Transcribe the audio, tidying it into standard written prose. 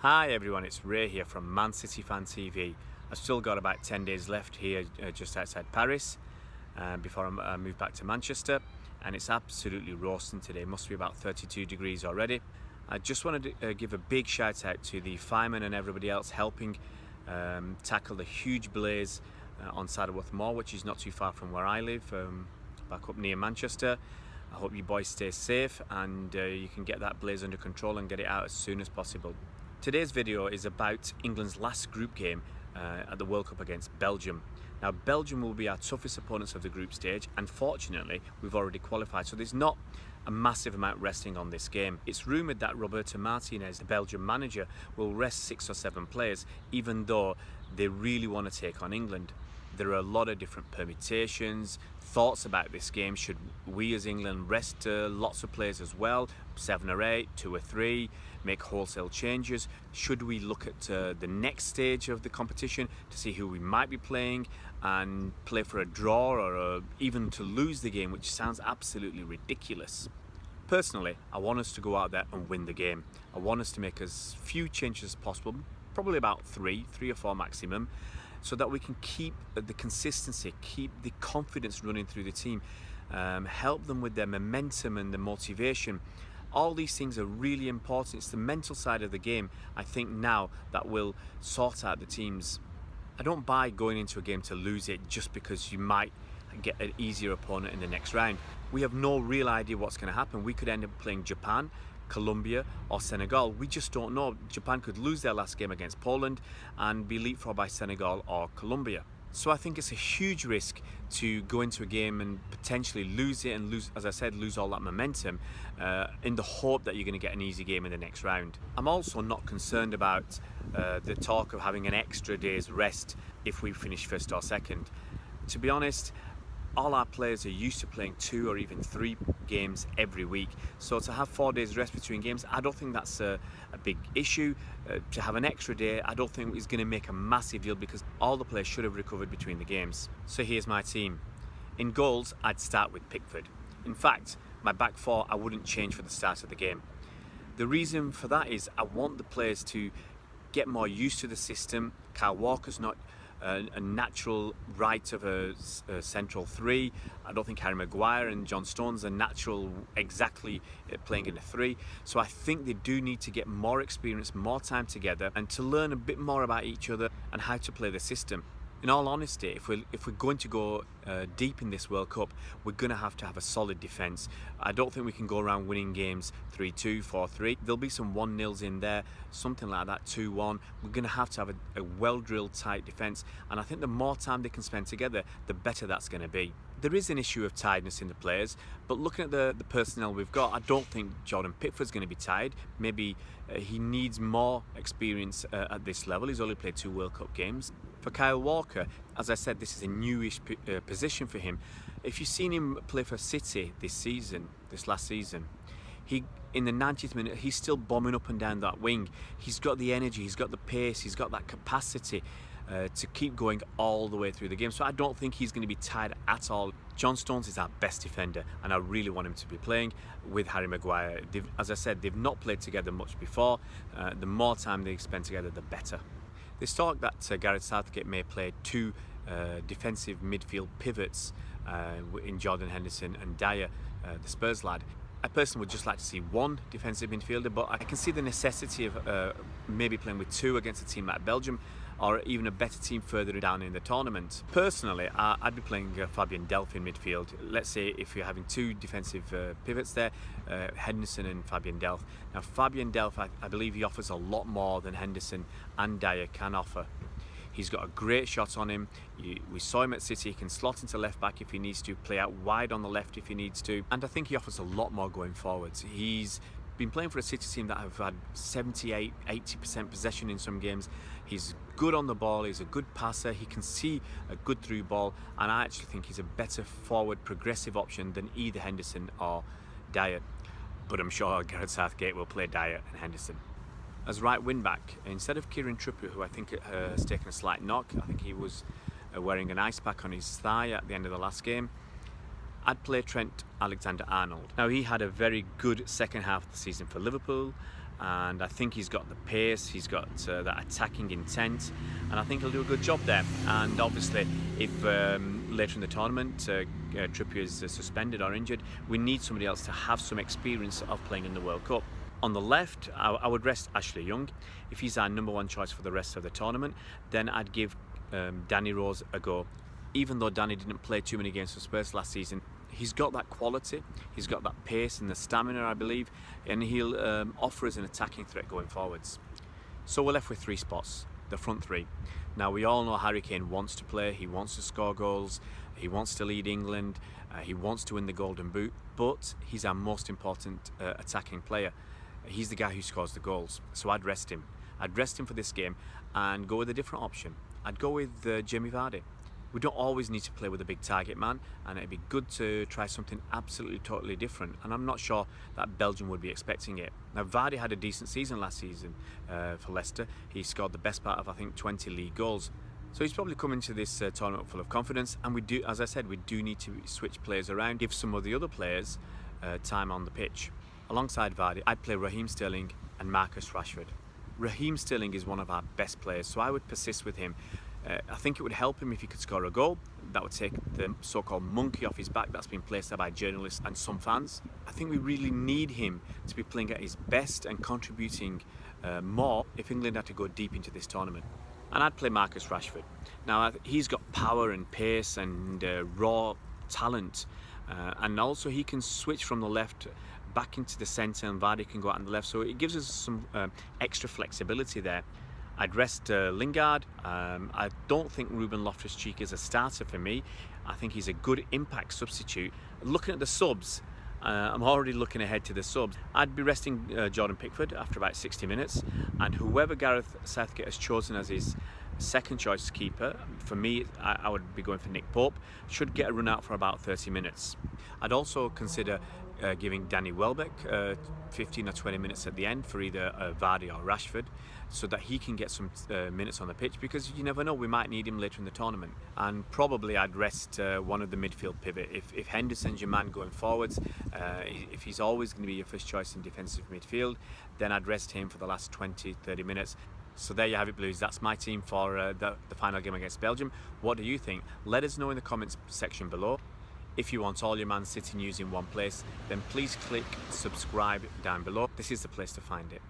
Hi everyone, it's Ray here from Man City Fan TV. I've still got about 10 days left here just outside Paris before I move back to Manchester, and it's absolutely roasting today. It must be about 32 degrees already. I just wanted to give a big shout out to the firemen and everybody else helping tackle the huge blaze on Saddleworth Moor, which is not too far from where I live, back up near Manchester. I hope you boys stay safe and you can get that blaze under control and get it out as soon as possible. Today's video is about England's last group game at the World Cup against Belgium. Now, Belgium will be our toughest opponents of the group stage, and fortunately we've already qualified, so there's not a massive amount resting on this game. It's rumoured that Roberto Martinez, the Belgian manager, will rest 6 or 7 players, even though they really want to take on England. There are a lot of different permutations, thoughts about this game. Should we as England rest lots of players as well, 7 or 8, 2 or 3, make wholesale changes? Should we look at the next stage of the competition to see who we might be playing and play for a draw or even to lose the game, which sounds absolutely ridiculous? Personally, I want us to go out there and win the game. I want us to make as few changes as possible, probably about 3 or 4 maximum, so that we can keep the consistency, keep the confidence running through the team, help them with their momentum and the motivation. All these things are really important. It's the mental side of the game, I think, now that will sort out the teams. I don't buy going into a game to lose it just because you might get an easier opponent in the next round. We have no real idea what's going to happen. We could end up playing Japan, Colombia or Senegal. We just don't know. Japan could lose their last game against Poland and be leapfrogged by Senegal or Colombia. So I think it's a huge risk to go into a game and potentially lose it and lose, as I said, lose all that momentum in the hope that you're going to get an easy game in the next round. I'm also not concerned about the talk of having an extra day's rest if we finish first or second. To be honest, all our players are used to playing 2 or even 3 games every week, so to have 4 days rest between games, I don't think that's a big issue. To have an extra day, I don't think is going to make a massive deal because all the players should have recovered between the games. So here's my team. In goals, I'd start with Pickford. In fact, my back 4 I wouldn't change for the start of the game. The reason for that is I want the players to get more used to the system. Kyle Walker's not a natural right of a central 3. I don't think Harry Maguire and John Stones are natural exactly playing in a 3. So I think they do need to get more experience, more time together, and to learn a bit more about each other and how to play the system. In all honesty, if we're going to go deep in this World Cup, we're going to have a solid defence. I don't think we can go around winning games 3-2, 4-3. There'll be some 1-0s in there, something like that, 2-1. We're going to have a well-drilled, tight defence, and I think the more time they can spend together, the better that's going to be. There is an issue of tiredness in the players, but looking at the personnel we've got, I don't think Jordan Pickford's going to be tired. Maybe he needs more experience at this level. He's only played 2 World Cup games. For Kyle Walker, as I said, this is a newish position for him. If you've seen him play for City this last season, in the 90th minute, he's still bombing up and down that wing. He's got the energy, he's got the pace, he's got that capacity to keep going all the way through the game. So I don't think he's going to be tired at all. John Stones is our best defender, and I really want him to be playing with Harry Maguire. As I said, they've not played together much before. The more time they spend together, the better. There's talk that Gareth Southgate may play 2 defensive midfield pivots in Jordan Henderson and Dyer, the Spurs lad. I personally would just like to see 1 defensive midfielder, but I can see the necessity of maybe playing with 2 against a team like Belgium, or even a better team further down in the tournament. Personally, I'd be playing Fabian Delph in midfield. Let's say if you're having 2 defensive pivots there, Henderson and Fabian Delph. Now, Fabian Delph, I believe he offers a lot more than Henderson and Dyer can offer. He's got a great shot on him. We saw him at City. He can slot into left back if he needs to, play out wide on the left if he needs to, and I think he offers a lot more going forwards. He's been playing for a City team that have had 78-80% possession in some games. He's good on the ball, he's a good passer, he can see a good through ball, and I actually think he's a better forward progressive option than either Henderson or Dyer. But I'm sure Gareth Southgate will play Dyer and Henderson. As right wing back, instead of Kieran Trippier, who I think has taken a slight knock, I think he was wearing an ice pack on his thigh at the end of the last game, I'd play Trent Alexander-Arnold. Now, he had a very good second half of the season for Liverpool. and I think he's got the pace, he's got that attacking intent, and I think he'll do a good job there. And obviously, if later in the tournament Trippier is suspended or injured, we need somebody else to have some experience of playing in the World Cup. On the left, I would rest Ashley Young. If he's our number one choice for the rest of the tournament, then I'd give Danny Rose a go. Even though Danny didn't play too many games for Spurs last season, he's got that quality, he's got that pace and the stamina, I believe, and he'll offer us an attacking threat going forwards. So we're left with 3 spots, the front 3. Now we all know Harry Kane wants to play, he wants to score goals, he wants to lead England, he wants to win the Golden Boot, but he's our most important attacking player. He's the guy who scores the goals, so I'd rest him. I'd rest him for this game and go with a different option. I'd go with Jamie Vardy. We don't always need to play with a big target man, and it'd be good to try something absolutely totally different, and I'm not sure that Belgium would be expecting it. Now Vardy had a decent season last season for Leicester. He scored the best part of, I think, 20 league goals. So he's probably come into this tournament full of confidence, and we do, as I said, we do need to switch players around, give some of the other players time on the pitch. Alongside Vardy, I'd play Raheem Sterling and Marcus Rashford. Raheem Sterling is one of our best players, so I would persist with him. I think it would help him if he could score a goal. That would take the so-called monkey off his back that's been placed there by journalists and some fans. I think we really need him to be playing at his best and contributing more if England had to go deep into this tournament. And I'd play Marcus Rashford. Now he's got power and pace and raw talent, and also he can switch from the left back into the centre, and Vardy can go out on the left, so it gives us some extra flexibility there. I'd rest Lingard. I don't think Ruben Loftus-Cheek is a starter for me. I think he's a good impact substitute. Looking at the subs, I'm already looking ahead to the subs. I'd be resting Jordan Pickford after about 60 minutes, and whoever Gareth Southgate has chosen as his second choice keeper, for me, I would be going for Nick Pope, should get a run out for about 30 minutes. I'd also consider giving Danny Welbeck 15 or 20 minutes at the end for either Vardy or Rashford, so that he can get some minutes on the pitch, because you never know, we might need him later in the tournament. And probably I'd rest one of the midfield pivot. If Henderson's your man going forwards, if he's always going to be your first choice in defensive midfield, then I'd rest him for the last 20-30 minutes. So there you have it, Blues. That's my team for the final game against Belgium. What do you think? Let us know in the comments section below. If you want all your Man City news in one place, then please click subscribe down below. This is the place to find it.